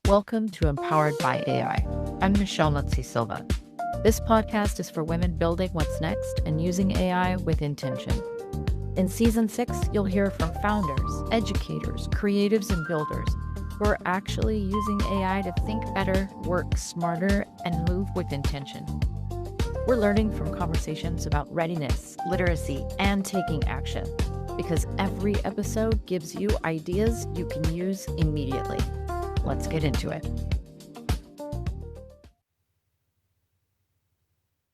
Welcome to Empowered by AI. I'm Michelle Muncy-Silva. This podcast is for women building what's next and using AI with intention. In Season 6, you'll hear from founders, educators, creatives, and builders who are actually using AI to think better, work smarter, and move with intention. We're learning from conversations about readiness, literacy, and taking action, because every episode gives you ideas you can use immediately. Let's get into it.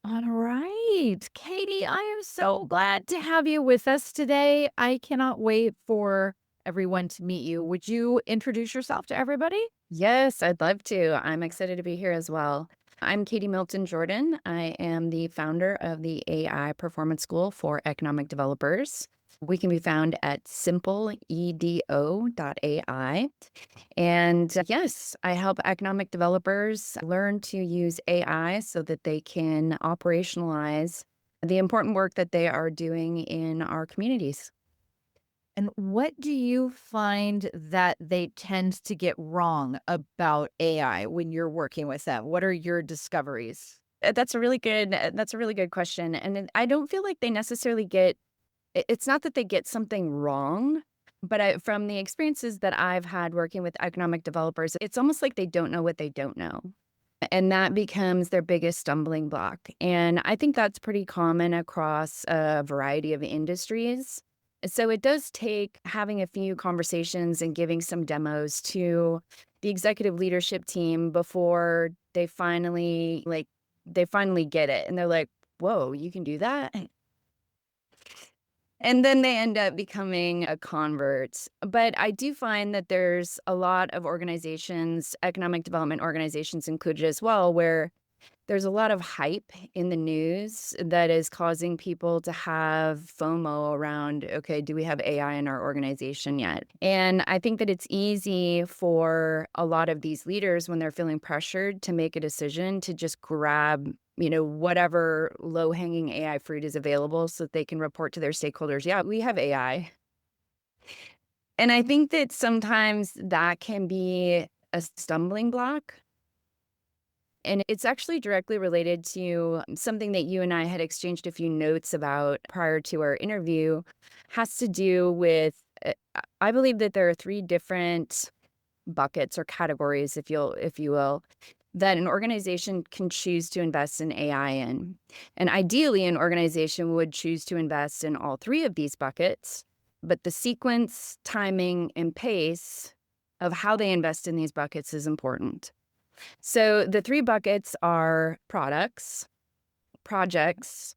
All right, Katie, I am so glad to have you with us today. I cannot wait for everyone to meet you. Would you introduce yourself to everybody? Yes, I'd love to. I'm excited to be here as well. I'm Katie Milton Jordan. I am the founder of the AI Performance School for Economic Developers. We can be found at simpleedo.ai. And yes, I help economic developers learn to use AI so that they can operationalize the important work that they are doing in our communities. And what do you find that they tend to get wrong about AI when you're working with them? What are your discoveries? That's a really good question. And I don't feel like they necessarily it's not that they get something wrong, but from the experiences that I've had working with economic developers, it's almost like they don't know what they don't know. And that becomes their biggest stumbling block. And I think that's pretty common across a variety of industries. So it does take having a few conversations and giving some demos to the executive leadership team before they finally get it. And they're like, whoa, you can do that? And then they end up becoming a convert. But I do find that there's a lot of organizations, economic development organizations included as well, where there's a lot of hype in the news that is causing people to have FOMO around, okay, do we have AI in our organization yet? And I think that it's easy for a lot of these leaders when they're feeling pressured to make a decision to just grab whatever low-hanging AI fruit is available so that they can report to their stakeholders, yeah, we have AI. And I think that sometimes that can be a stumbling block. And it's actually directly related to something that you and I had exchanged a few notes about prior to our interview, has to do with, I believe that there are three different buckets or categories, if you will, that an organization can choose to invest in AI in. And ideally, an organization would choose to invest in all three of these buckets, but the sequence, timing, and pace of how they invest in these buckets is important. So the three buckets are products, projects,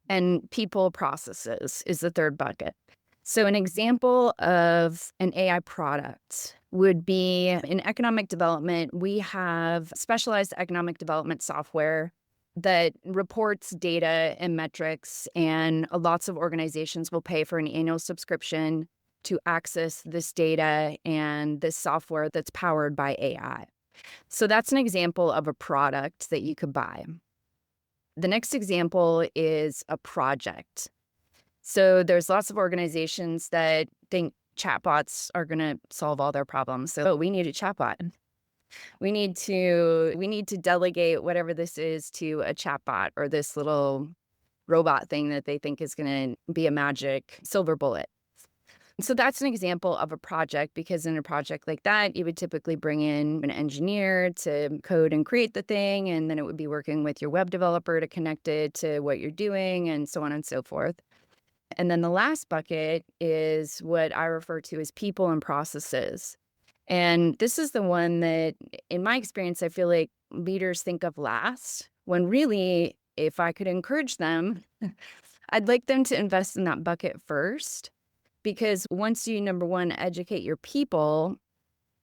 and people processes is the third bucket. So an example of an AI product would be in economic development. We have specialized economic development software that reports data and metrics, and lots of organizations will pay for an annual subscription to access this data and this software that's powered by AI. So that's an example of a product that you could buy. The next example is a project. So there's lots of organizations that think chatbots are going to solve all their problems. So we need a chatbot. We need to delegate whatever this is to a chatbot or this little robot thing that they think is going to be a magic silver bullet. So that's an example of a project, because in a project like that, you would typically bring in an engineer to code and create the thing, and then it would be working with your web developer to connect it to what you're doing, and so on and so forth. And then the last bucket is what I refer to as people and processes. And this is the one that, in my experience, I feel like leaders think of last, when really, if I could encourage them, I'd like them to invest in that bucket first. Because once you, number one, educate your people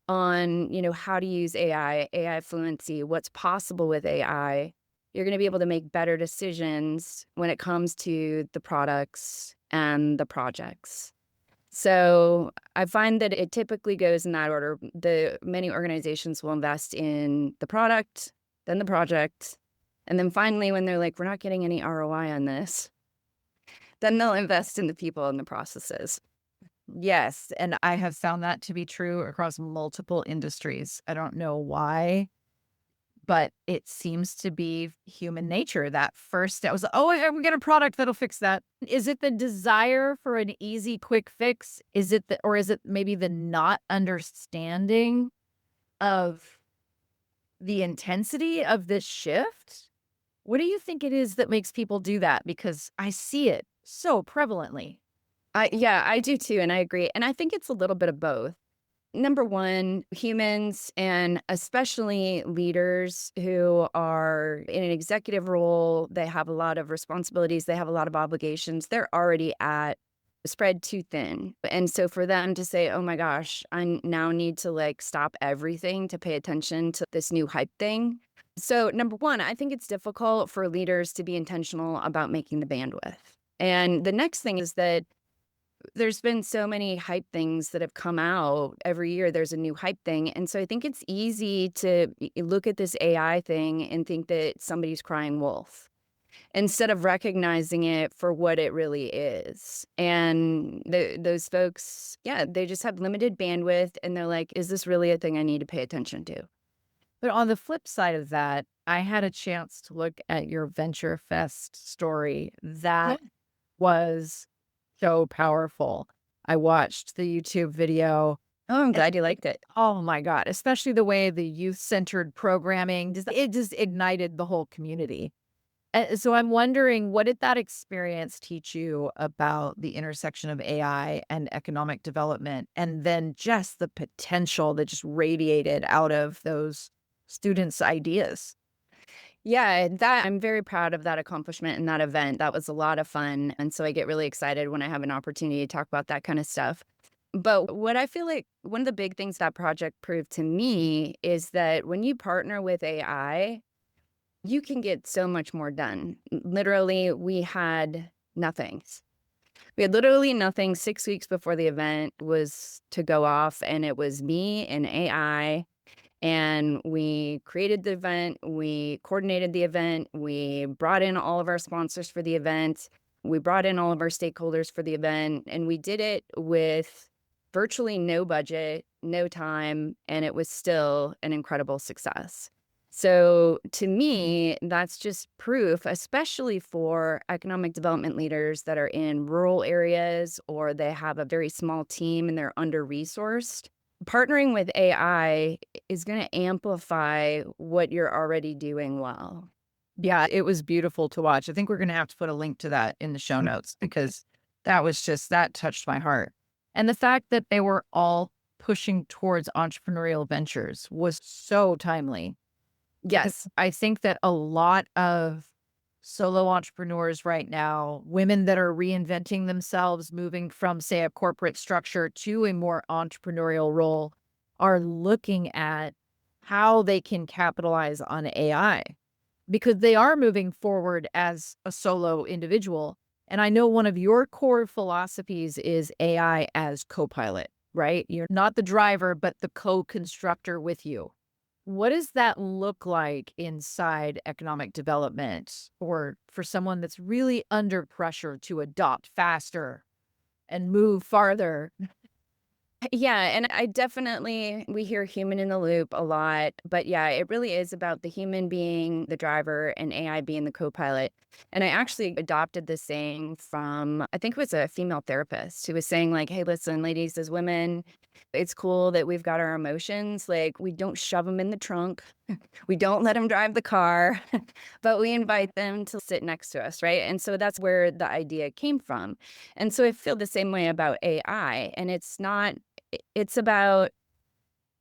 on, how to use AI fluency, what's possible with AI, you're going to be able to make better decisions when it comes to the products and the projects. So I find that it typically goes in that order. Many organizations will invest in the product, then the project, and then finally, when they're like, we're not getting any ROI on this, then they'll invest in the people and the processes. Yes, and I have found that to be true across multiple industries. I don't know why, but it seems to be human nature. That first step was, oh, I'm gonna get a product that'll fix that. Is it the desire for an easy, quick fix? Or is it maybe the not understanding of the intensity of this shift? What do you think it is that makes people do that? Because I see it so prevalently. Yeah, I do too, and I agree. And I think it's a little bit of both. Number one, humans and especially leaders who are in an executive role, they have a lot of responsibilities, they have a lot of obligations. They're already at spread too thin. And so for them to say, oh my gosh, I now need to like stop everything to pay attention to this new hype thing. So, number one, I think it's difficult for leaders to be intentional about making the bandwidth. And the next thing is that there's been so many hype things that have come out. Every year there's a new hype thing. And so I think it's easy to look at this AI thing and think that somebody's crying wolf instead of recognizing it for what it really is. And those folks, yeah, they just have limited bandwidth and they're like, is this really a thing I need to pay attention to? But on the flip side of that, I had a chance to look at your Venture Fest story. Yeah. That was so powerful. I watched the YouTube video. Oh, I'm And glad you liked it. oh my God, especially the way the youth-centered programming, it just ignited the whole community. So I'm wondering, what did that experience teach you about the intersection of AI and economic development? And then just the potential that just radiated out of those students' ideas. Yeah, that I'm very proud of that accomplishment and that event. That was a lot of fun. And so I get really excited when I have an opportunity to talk about that kind of stuff. But what I feel like one of the big things that project proved to me is that when you partner with AI, you can get so much more done. Literally, we had nothing. We had literally nothing 6 weeks before the event was to go off, and it was me and AI. And we created the event, we coordinated the event, we brought in all of our sponsors for the event, we brought in all of our stakeholders for the event, and we did it with virtually no budget, no time, and it was still an incredible success. So to me, that's just proof, especially for economic development leaders that are in rural areas or they have a very small team and they're under-resourced. Partnering with AI is going to amplify what you're already doing well. Yeah, it was beautiful to watch. I think we're going to have to put a link to that in the show notes because that touched my heart. And the fact that they were all pushing towards entrepreneurial ventures was so timely. Yes. I think that a lot of solo entrepreneurs right now, women that are reinventing themselves, moving from, say, a corporate structure to a more entrepreneurial role, are looking at how they can capitalize on AI because they are moving forward as a solo individual. And I know one of your core philosophies is AI as copilot, right? You're not the driver, but the co-constructor with you. What does that look like inside economic development or for someone that's really under pressure to adopt faster and move farther? Yeah, and I definitely we hear human in the loop a lot, but yeah, it really is about the human being the driver and AI being the co-pilot. And I actually adopted this saying from I think it was a female therapist who was saying like, "Hey, listen, ladies, as women, it's cool that we've got our emotions. Like, we don't shove them in the trunk. We don't let them drive the car, but we invite them to sit next to us, right?" And so that's where the idea came from. And so I feel the same way about AI, and it's about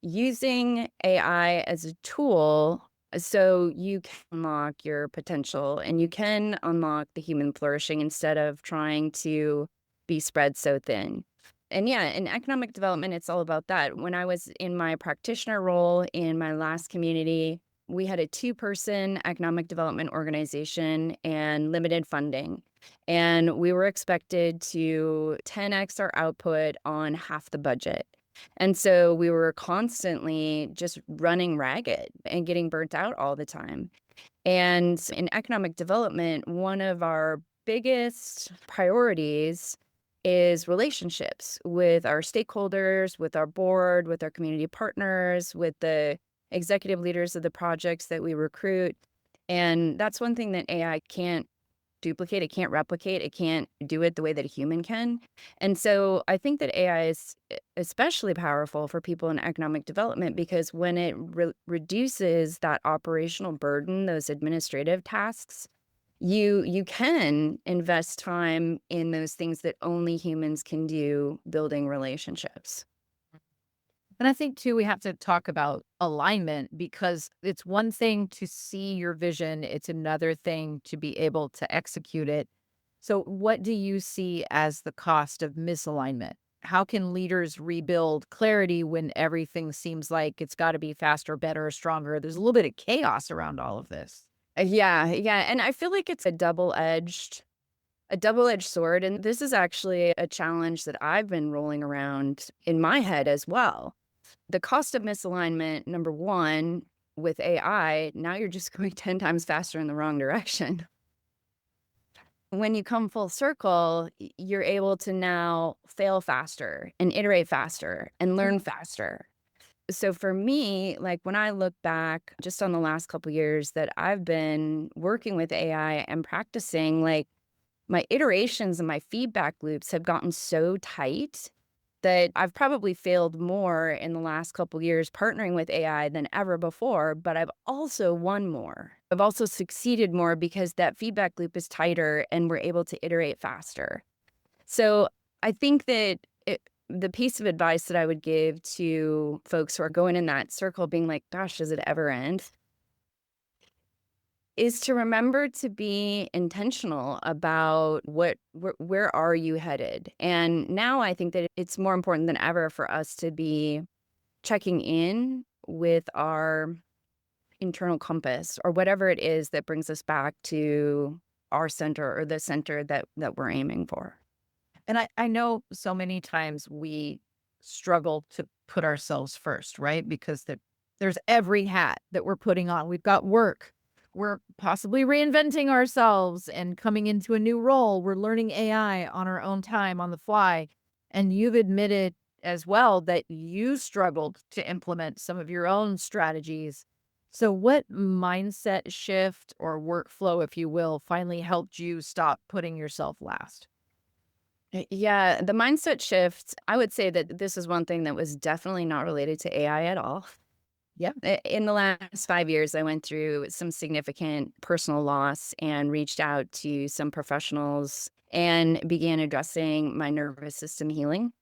using AI as a tool so you can unlock your potential and you can unlock the human flourishing instead of trying to be spread so thin. And yeah, in economic development, it's all about that. When I was in my practitioner role in my last community, we had a two-person economic development organization and limited funding. And we were expected to 10x our output on half the budget. And so we were constantly just running ragged and getting burnt out all the time. And in economic development, one of our biggest priorities is relationships with our stakeholders, with our board, with our community partners, with the executive leaders of the projects that we recruit. And that's one thing that AI can't duplicate, it can't replicate, it can't do it the way that a human can. And so I think that AI is especially powerful for people in economic development because when it reduces that operational burden, those administrative tasks, you can invest time in those things that only humans can do, building relationships. And I think too, we have to talk about alignment because it's one thing to see your vision, it's another thing to be able to execute it. So, what do you see as the cost of misalignment? How can leaders rebuild clarity when everything seems like it's got to be faster, better, stronger? There's a little bit of chaos around all of this. Yeah, and I feel like it's a double-edged sword, and this is actually a challenge that I've been rolling around in my head as well. The cost of misalignment, number one, with AI, now you're just going 10 times faster in the wrong direction. When you come full circle, you're able to now fail faster and iterate faster and learn faster. So for me, like when I look back just on the last couple years that I've been working with AI and practicing, like my iterations and my feedback loops have gotten so tight that I've probably failed more in the last couple years partnering with AI than ever before, but I've also won more. I've also succeeded more because that feedback loop is tighter and we're able to iterate faster. So I think that the piece of advice that I would give to folks who are going in that circle being like, gosh, does it ever end? Is to remember to be intentional about where are you headed? And now I think that it's more important than ever for us to be checking in with our internal compass or whatever it is that brings us back to our center or the center that we're aiming for. And I know so many times we struggle to put ourselves first, right? Because there's every hat that we're putting on. We've got work. We're possibly reinventing ourselves and coming into a new role. We're learning AI on our own time on the fly. And you've admitted as well that you struggled to implement some of your own strategies. So, what mindset shift or workflow, if you will, finally helped you stop putting yourself last? Yeah, the mindset shift, I would say that this is one thing that was definitely not related to AI at all. Yeah. In the last 5 years, I went through some significant personal loss and reached out to some professionals and began addressing my nervous system healing.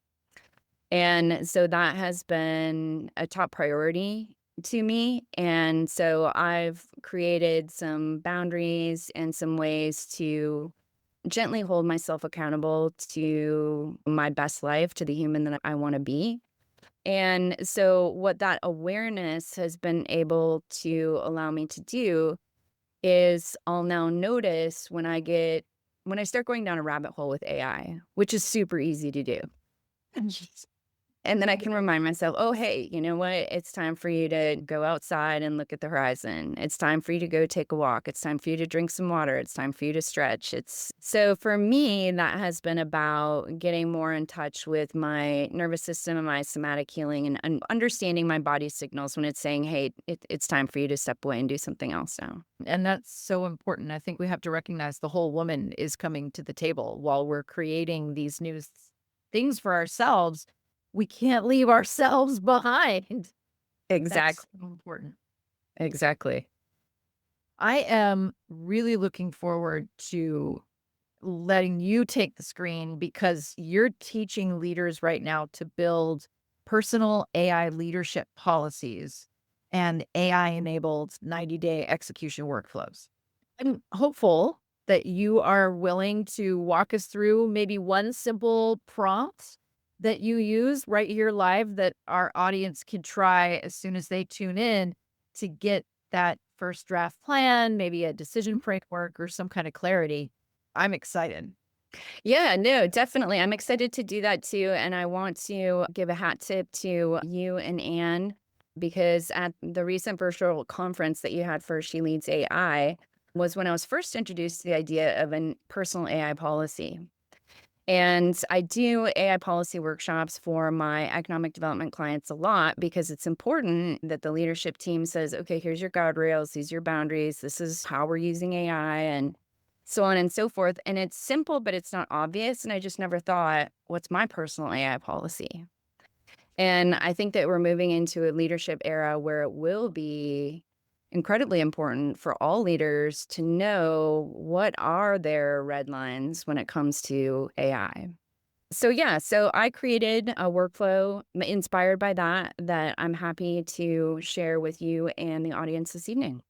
And so that has been a top priority to me. And so I've created some boundaries and some ways to gently hold myself accountable to my best life, to the human that I want to be. And so, what that awareness has been able to allow me to do is I'll now notice when I start going down a rabbit hole with AI, which is super easy to do. And then I can remind myself, oh, hey, you know what? It's time for you to go outside and look at the horizon. It's time for you to go take a walk. It's time for you to drink some water. It's time for you to stretch. It's so for me, that has been about getting more in touch with my nervous system and my somatic healing and understanding my body signals when it's saying, hey, it's time for you to step away and do something else now. And that's so important. I think we have to recognize the whole woman is coming to the table while we're creating these new things for ourselves. We can't leave ourselves behind. That's Exactly. so important. Exactly. I am really looking forward to letting you take the screen because you're teaching leaders right now to build personal AI leadership policies and AI enabled 90-day execution workflows. I'm hopeful that you are willing to walk us through maybe one simple prompt that you use right here live that our audience can try as soon as they tune in to get that first draft plan, maybe a decision framework or some kind of clarity. I'm excited. Yeah, no, definitely. I'm excited to do that too. And I want to give a hat tip to you and Anne because at the recent virtual conference that you had for She Leads AI was when I was first introduced to the idea of a personal AI policy. And I do AI policy workshops for my economic development clients a lot because it's important that the leadership team says, okay, here's your guardrails, these are your boundaries, this is how we're using AI, and so on and so forth. And it's simple, but it's not obvious. And I just never thought, what's my personal AI policy? And I think that we're moving into a leadership era where it will be incredibly important for all leaders to know what are their red lines when it comes to AI. So I created a workflow inspired by that I'm happy to share with you and the audience this evening.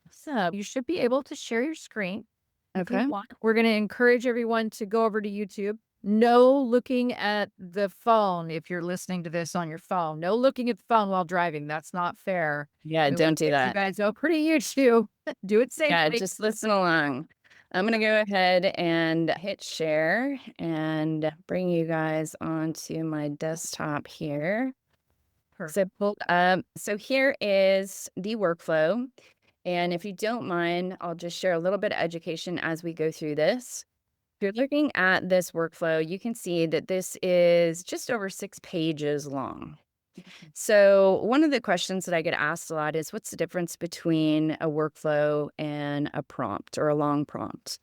So you should be able to share your screen if you Okay. want. We're going to encourage everyone to go over to YouTube. No looking at the phone if you're listening to this on your phone. No looking at the phone while driving. That's not fair. Yeah, We want don't to do get you that. guys over to YouTube. Do it Yeah, safely. just listen along. I'm going to go ahead and hit share and bring you guys onto my desktop here. Perfect. So pulled up. So here is the workflow. And if you don't mind, I'll just share a little bit of education as we go through this. If you're looking at this workflow, you can see that this is just over 6 pages long. So one of the questions that I get asked a lot is, what's the difference between a workflow and a prompt or a long prompt?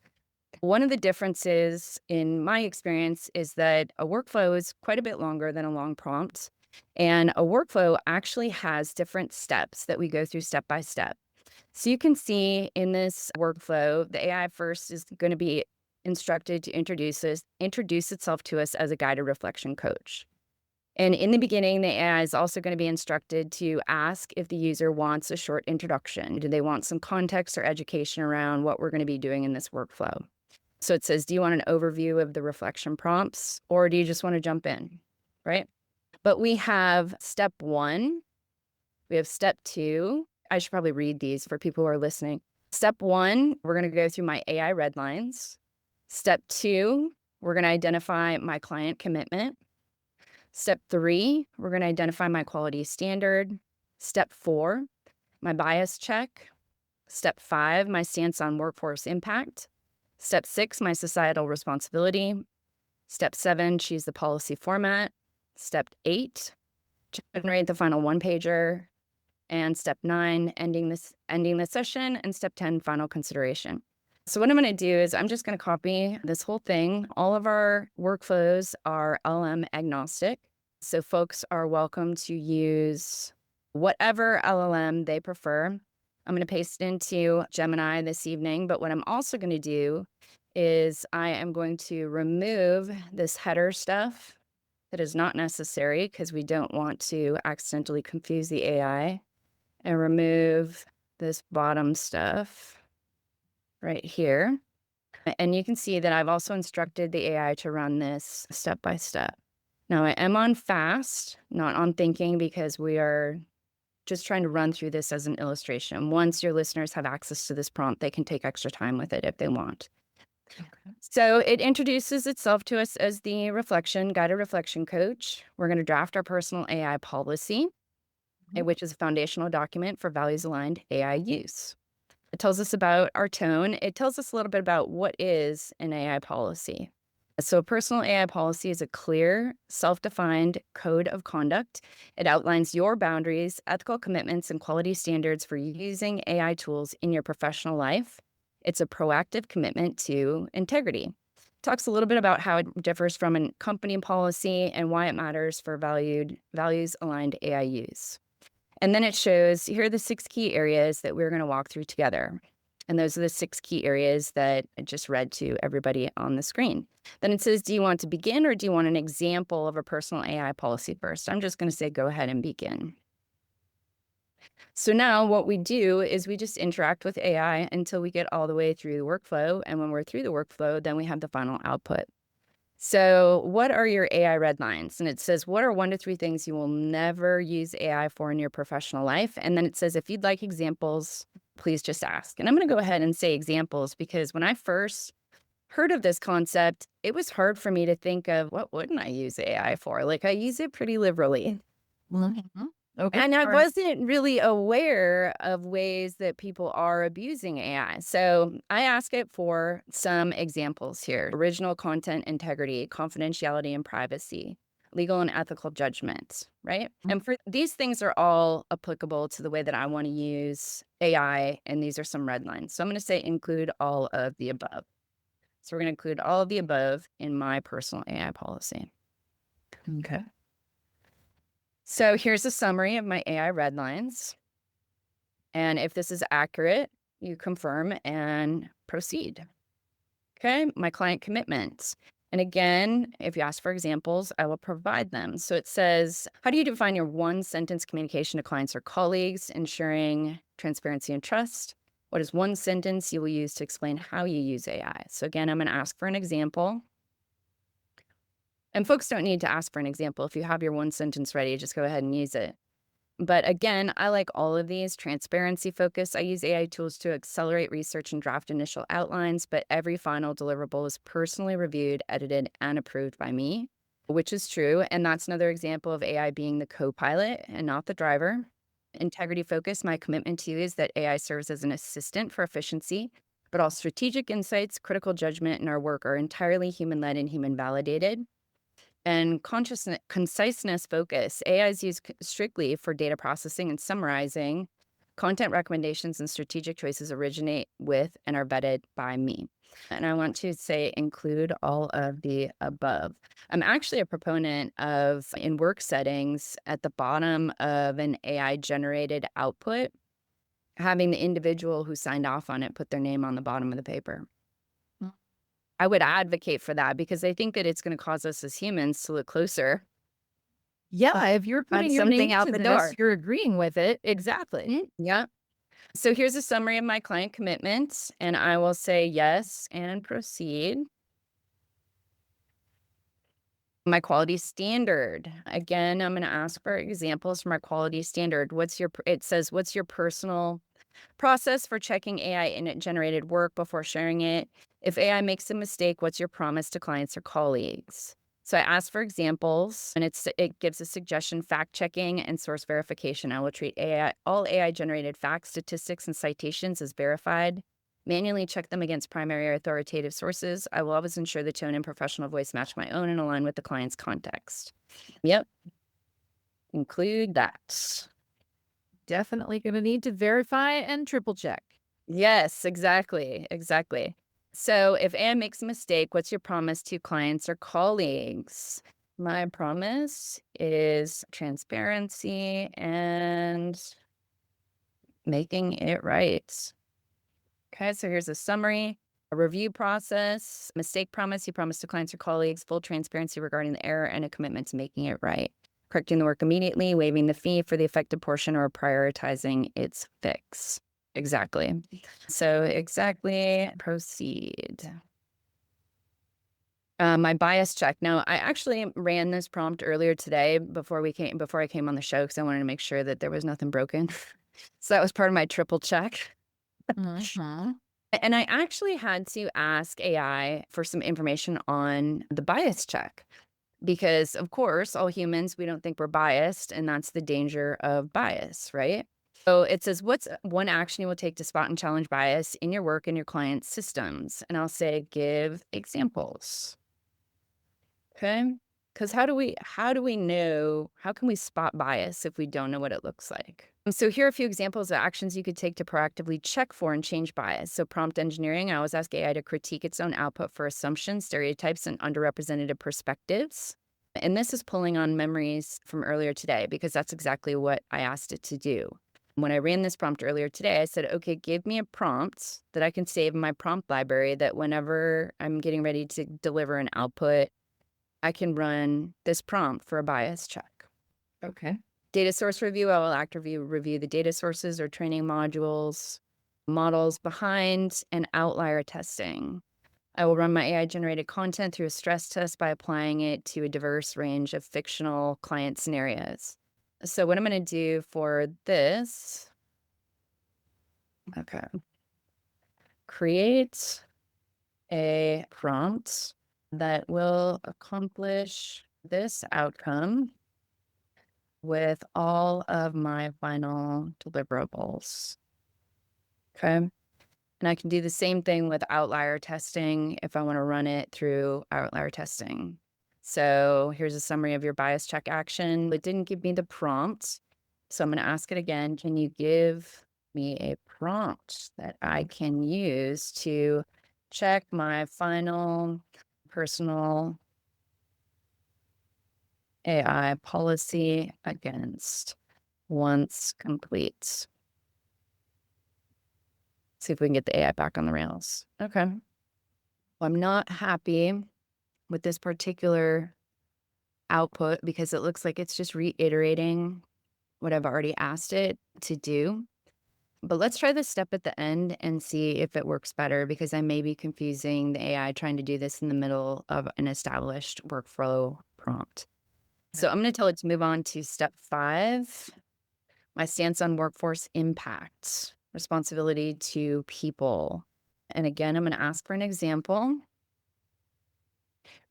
One of the differences in my experience is that a workflow is quite a bit longer than a long prompt. And a workflow actually has different steps that we go through step by step. So you can see in this workflow, the AI first is going to be instructed to introduce itself to us as a guided reflection coach. And in the beginning, the AI is also going to be instructed to ask if the user wants a short introduction. Do they want some context or education around what we're going to be doing in this workflow? So it says, do you want an overview of the reflection prompts, or do you just want to jump in, right? But we have step 1. We have step 2. I should probably read these for people who are listening. Step 1, we're going to go through my AI red lines. Step 2, we're going to identify my client commitment. Step 3, we're going to identify my quality standard. Step 4, my bias check. Step 5, my stance on workforce impact. Step 6, my societal responsibility. Step 7, choose the policy format. Step 8, generate the final one-pager. And step 9, ending the session. And step 10, final consideration. So what I'm going to do is I'm just going to copy this whole thing. All of our workflows are LLM agnostic. So folks are welcome to use whatever LLM they prefer. I'm going to paste it into Gemini this evening. But what I'm also going to do is I am going to remove this header stuff that is not necessary because we don't want to accidentally confuse the AI, and remove this bottom stuff right here. And you can see that I've also instructed the AI to run this step by step. Now I am on fast, not on thinking, because we are just trying to run through this as an illustration. Once your listeners have access to this prompt, they can take extra time with it if they want. Okay. So it introduces itself to us as the guided reflection coach. We're going to draft our personal AI policy, which is a foundational document for values-aligned AI use. It tells us about our tone. It tells us a little bit about what is an AI policy. So a personal AI policy is a clear, self-defined code of conduct. It outlines your boundaries, ethical commitments, and quality standards for using AI tools in your professional life. It's a proactive commitment to integrity. It talks a little bit about how it differs from a company policy and why it matters for values-aligned AI use. And then it shows, here are the 6 key areas that we're going to walk through together. And those are the 6 key areas that I just read to everybody on the screen. Then it says, do you want to begin, or do you want an example of a personal AI policy first? I'm just going to say, go ahead and begin. So now what we do is we just interact with AI until we get all the way through the workflow. And when we're through the workflow, then we have the final output. So what are your AI red lines? And it says, what are 1 to 3 things you will never use AI for in your professional life? And then it says, if you'd like examples, please just ask. And I'm going to go ahead and say examples, because when I first heard of this concept, it was hard for me to think of, what wouldn't I use AI for? Like, I use it pretty liberally. Mhm. Okay. And I All right. wasn't really aware of ways that people are abusing AI. So I ask it for some examples here: original content integrity, confidentiality and privacy, legal and ethical judgment, right? Mhm. And for these things are all applicable to the way that I want to use AI. And these are some red lines. So I'm going to say include all of the above. So we're going to include all of the above in my personal AI policy. Okay. So here's a summary of my AI red lines. And if this is accurate, you confirm and proceed. Okay, my client commitments. And again, if you ask for examples, I will provide them. So it says, how do you define your one sentence communication to clients or colleagues, ensuring transparency and trust? What is one sentence you will use to explain how you use AI? So again, I'm going to ask for an example. And folks don't need to ask for an example. If you have your one sentence ready, just go ahead and use it. But again, I like all of these. Transparency focus. I use AI tools to accelerate research and draft initial outlines, but every final deliverable is personally reviewed, edited, and approved by me, which is true. And that's another example of AI being the co-pilot and not the driver. Integrity focus. My commitment to you is that AI serves as an assistant for efficiency, but all strategic insights, critical judgment, and our work are entirely human-led and human-validated. And conciseness focus. AI is used strictly for data processing and summarizing. Content recommendations and strategic choices originate with and are vetted by me. And I want to say include all of the above. I'm actually a proponent of, in work settings, at the bottom of an AI generated output, having the individual who signed off on it put their name on the bottom of the paper. I would advocate for that because I think that it's going to cause us as humans to look closer Yeah, if you're on putting your something name out to the this, door. you're agreeing with it. Exactly. Yeah. So here's a summary of my client commitments, and I will say yes and proceed. My quality standard. Again, I'm going to ask for examples from our quality standard. It says, what's your personal process for checking AI in it generated work before sharing it? If AI makes a mistake, what's your promise to clients or colleagues? So I asked for examples, and it gives a suggestion: fact checking and source verification. I will treat all AI generated facts, statistics, and citations as verified. Manually check them against primary or authoritative sources. I will always ensure the tone and professional voice match my own and align with the client's context. Yep. Include that. Definitely going to need to verify and triple check. Yes, exactly. Exactly. So if AI makes a mistake, what's your promise to clients or colleagues? My promise is transparency and making it right. Okay, so here's a summary. A review process, mistake promise, you promise to clients or colleagues, full transparency regarding the error, and a commitment to making it right. Correcting the work immediately, waiving the fee for the affected portion, or prioritizing its fix. Exactly. So exactly, proceed. My bias check. Now, I actually ran this prompt earlier today before I came on the show because I wanted to make sure that there was nothing broken. So that was part of my triple check. Mhm. And I actually had to ask AI for some information on the bias check because, of course, all humans, we don't think we're biased, and that's the danger of bias, right? So it says, what's one action you will take to spot and challenge bias in your work and your client systems? And I'll say, give examples. Okay. Because how do we know, how can we spot bias if we don't know what it looks like? So here are a few examples of actions you could take to proactively check for and change bias. So prompt engineering, I always ask AI to critique its own output for assumptions, stereotypes, and underrepresented perspectives. And this is pulling on memories from earlier today because that's exactly what I asked it to do. When I ran this prompt earlier today, I said, okay, give me a prompt that I can save in my prompt library that whenever I'm getting ready to deliver an output, I can run this prompt for a bias check. Okay. Data source review, I will actively review the data sources or training modules, models behind, and outlier testing. I will run my AI-generated content through a stress test by applying it to a diverse range of fictional client scenarios. So what I'm going to do for this, okay, create a prompt that will accomplish this outcome. with all of my final deliverables. Okay. And I can do the same thing with outlier testing if I want to run it through outlier testing. So here's a summary of your bias check action. It didn't give me the prompt. So I'm going to ask it again. Can you give me a prompt that I can use to check my final personal AI policy against once complete? See if we can get the AI back on the rails. Okay. Well, I'm not happy with this particular output because it looks like it's just reiterating what I've already asked it to do. But let's try this step at the end and see if it works better, because I may be confusing the AI trying to do this in the middle of an established workflow prompt. So I'm going to tell it to move on to step 5, my stance on workforce impact, responsibility to people. And again, I'm going to ask for an example.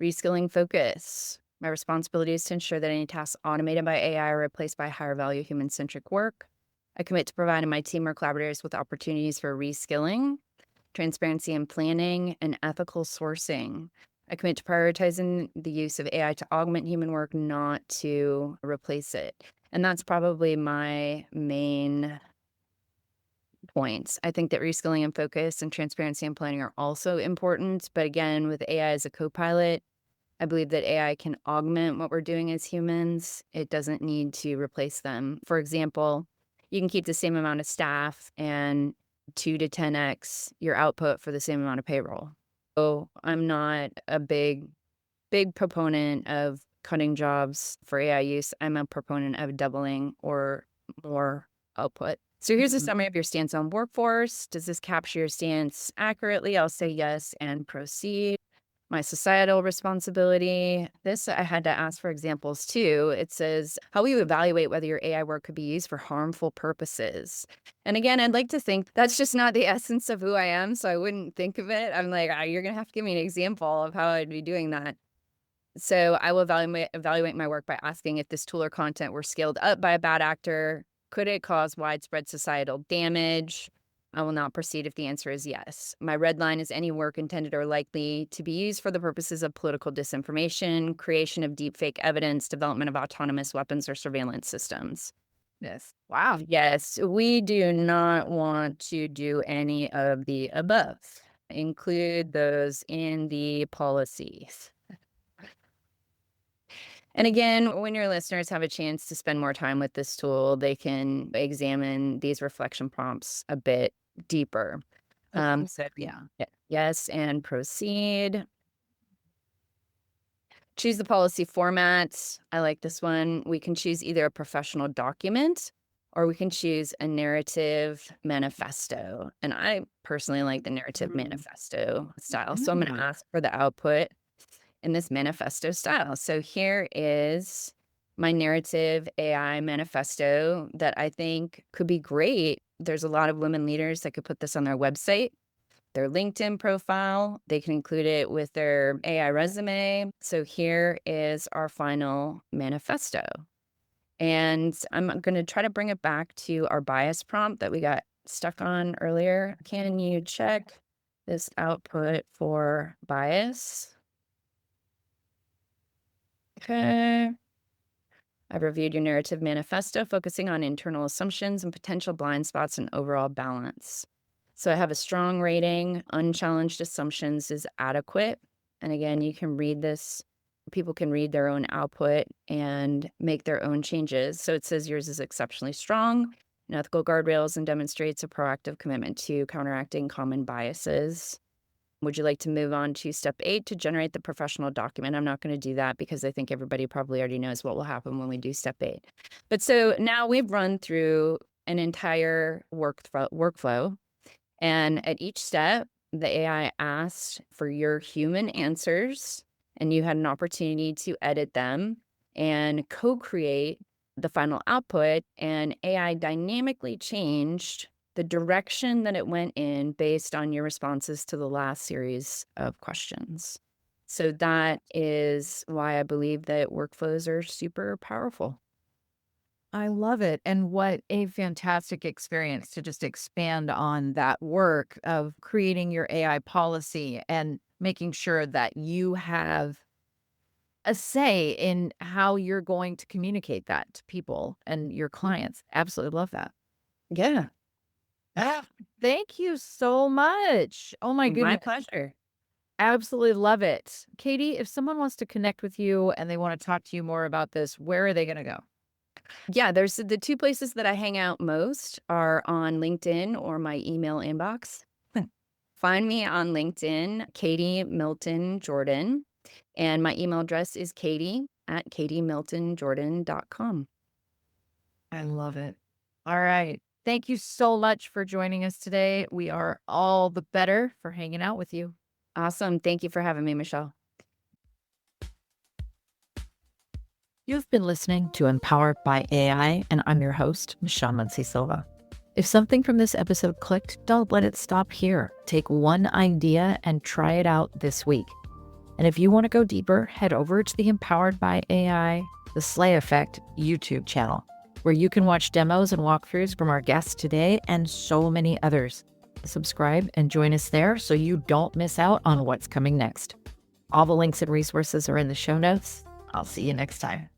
Reskilling focus. My responsibility is to ensure that any tasks automated by AI are replaced by higher value human-centric work. I commit to providing my team or collaborators with opportunities for reskilling, transparency in planning, and ethical sourcing. I commit to prioritizing the use of AI to augment human work, not to replace it. And that's probably my main points. I think that reskilling and focus and transparency and planning are also important. But again, with AI as a copilot, I believe that AI can augment what we're doing as humans. It doesn't need to replace them. For example, you can keep the same amount of staff and 2 to 10x your output for the same amount of payroll. So I'm not a big proponent of cutting jobs for AI use. I'm a proponent of doubling or more output. So here's a summary of your stance on workforce. Does this capture your stance accurately? I'll say yes and proceed. My societal responsibility. This I had to ask for examples too. It says, how will you evaluate whether your AI work could be used for harmful purposes? And again, I'd like to think that's just not the essence of who I am, so I wouldn't think of it. I'm like, you're going to have to give me an example of how I'd be doing that. So I will evaluate my work by asking if this tool or content were scaled up by a bad actor. Could it cause widespread societal damage? I will not proceed if the answer is yes. My red line is any work intended or likely to be used for the purposes of political disinformation, creation of deepfake evidence, development of autonomous weapons or surveillance systems. Yes. Wow. Yes, we do not want to do any of the above. Include those in the policies. And again, when your listeners have a chance to spend more time with this tool, they can examine these reflection prompts a bit deeper. Yeah. Yes, and proceed. Choose the policy format. I like this one. We can choose either a professional document or we can choose a narrative manifesto. And I personally like the narrative manifesto style. So I'm going to ask for the output in this manifesto style. So here is my narrative AI manifesto that I think could be great. There's a lot of women leaders that could put this on their website, their LinkedIn profile. They can include it with their AI resume. So here is our final manifesto. And I'm going to try to bring it back to our bias prompt that we got stuck on earlier. Can you check this output for bias? Okay. I've reviewed your narrative manifesto, focusing on internal assumptions and potential blind spots and overall balance. So I have a strong rating. Unchallenged assumptions is adequate. And again, you can read this. People can read their own output and make their own changes. So it says yours is exceptionally strong in ethical guardrails and demonstrates a proactive commitment to counteracting common biases. Would you like to move on to step 8 to generate the professional document? I'm not going to do that because I think everybody probably already knows what will happen when we do step 8. But so now we've run through an entire workflow. And at each step, the AI asked for your human answers, and you had an opportunity to edit them and co-create the final output. And AI dynamically changed the direction that it went in based on your responses to the last series of questions. So that is why I believe that workflows are super powerful. I love it. And what a fantastic experience to just expand on that work of creating your AI policy and making sure that you have a say in how you're going to communicate that to people and your clients. Absolutely love that. Yeah, Ah, thank you so much. Oh my my goodness. pleasure. Absolutely love it. Katie, if someone wants to connect with you and they want to talk to you more about this, where are they going to go? Yeah, there's the two places that I hang out most are on LinkedIn or my email inbox. Find me on LinkedIn, Katie Milton Jordan, and my email address is katie@katiemiltonjordan.com. I love it. All right. Thank you so much for joining us today. We are all the better for hanging out with you. Awesome. Thank you for having me, Michelle. You've been listening to Empowered by AI, and I'm your host, Michelle Muncy-Silva. If something from this episode clicked, don't let it stop here. Take one idea and try it out this week. And if you want to go deeper, head over to the Empowered by AI, The Slay Effect YouTube channel, where you can watch demos and walkthroughs from our guests today and so many others. Subscribe and join us there so you don't miss out on what's coming next. All the links and resources are in the show notes. I'll see you next time.